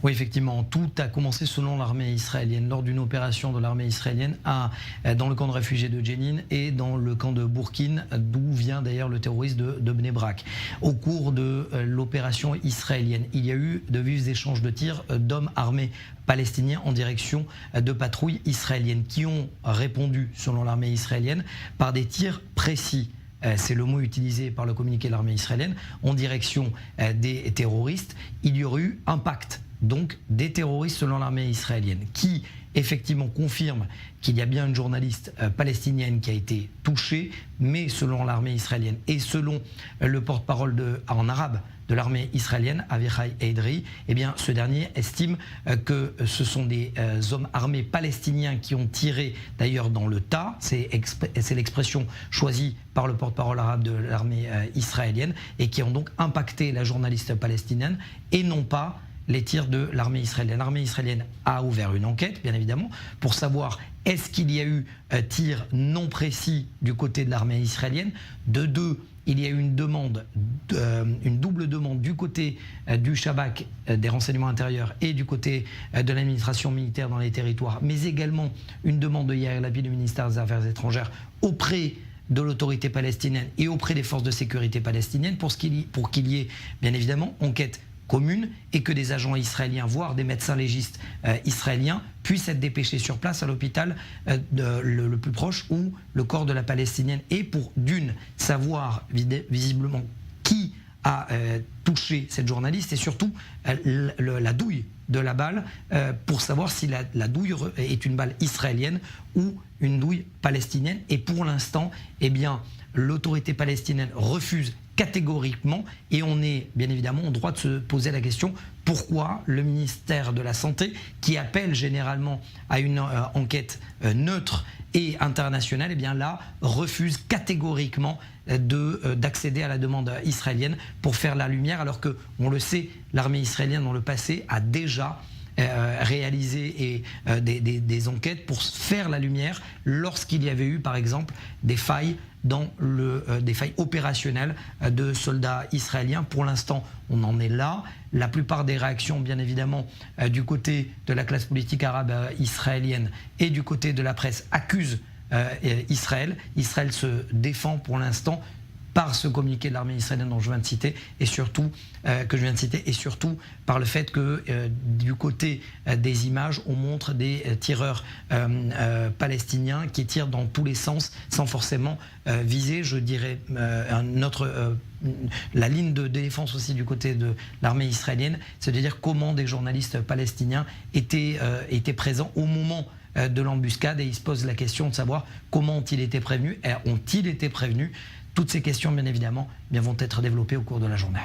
Oui, effectivement, tout a commencé selon l'armée israélienne, lors d'une opération de l'armée israélienne dans le camp de réfugiés de Jenin et dans le camp de Bourkine, d'où vient d'ailleurs le terroriste de Bnei Brak. Au cours de l'opération israélienne, il y a eu de vifs échanges de tirs d'hommes armés palestiniens en direction de patrouilles israéliennes qui ont répondu, selon l'armée israélienne, par des tirs précis. C'est le mot utilisé par le communiqué de l'armée israélienne, en direction des terroristes. Il y aurait eu un pacte, donc des terroristes selon l'armée israélienne, qui effectivement confirme qu'il y a bien une journaliste palestinienne qui a été touchée, mais selon l'armée israélienne et selon le porte-parole en arabe de l'armée israélienne, Avichai Eidri, eh bien, ce dernier estime que ce sont des hommes armés palestiniens qui ont tiré d'ailleurs dans le tas, c'est l'expression choisie par le porte-parole arabe de l'armée israélienne, et qui ont donc impacté la journaliste palestinienne et non pas les tirs de l'armée israélienne. L'armée israélienne a ouvert une enquête, bien évidemment, pour savoir est-ce qu'il y a eu tir non précis du côté de l'armée israélienne. De deux, il y a eu une double demande du côté du Shabak, des renseignements intérieurs, et du côté de l'administration militaire dans les territoires, mais également une demande de Yair Lapid, du ministère des Affaires étrangères, auprès de l'autorité palestinienne et auprès des forces de sécurité palestiniennes pour qu'il y ait, bien évidemment, enquête commune et que des agents israéliens, voire des médecins légistes israéliens, puissent être dépêchés sur place à l'hôpital le plus proche où le corps de la Palestinienne est, pour d'une, savoir visiblement qui a touché cette journaliste, et surtout la douille de la balle, pour savoir si la douille est une balle israélienne ou une douille palestinienne. Et pour l'instant, eh bien, l'autorité palestinienne refuse catégoriquement, et on est bien évidemment en droit de se poser la question pourquoi le ministère de la Santé, qui appelle généralement à une enquête neutre et internationale, eh bien là refuse catégoriquement d'accéder à la demande israélienne pour faire la lumière, alors que, on le sait, l'armée israélienne dans le passé a déjà réaliser des enquêtes pour faire la lumière lorsqu'il y avait eu par exemple des failles des failles opérationnelles de soldats israéliens. Pour l'instant, on en est là. La plupart des réactions, bien évidemment, du côté de la classe politique arabe israélienne et du côté de la presse accusent Israël. Israël se défend pour l'instant par ce communiqué de l'armée israélienne dont je viens de citer, et surtout par le fait que du côté des images, on montre des tireurs palestiniens qui tirent dans tous les sens sans forcément viser, je dirais, la ligne de défense aussi du côté de l'armée israélienne, c'est-à-dire comment des journalistes palestiniens étaient présents au moment de l'embuscade, et ils se posent la question de savoir comment ont-ils été prévenus, et ont-ils été prévenus. Toutes ces questions, bien évidemment, vont être développées au cours de la journée.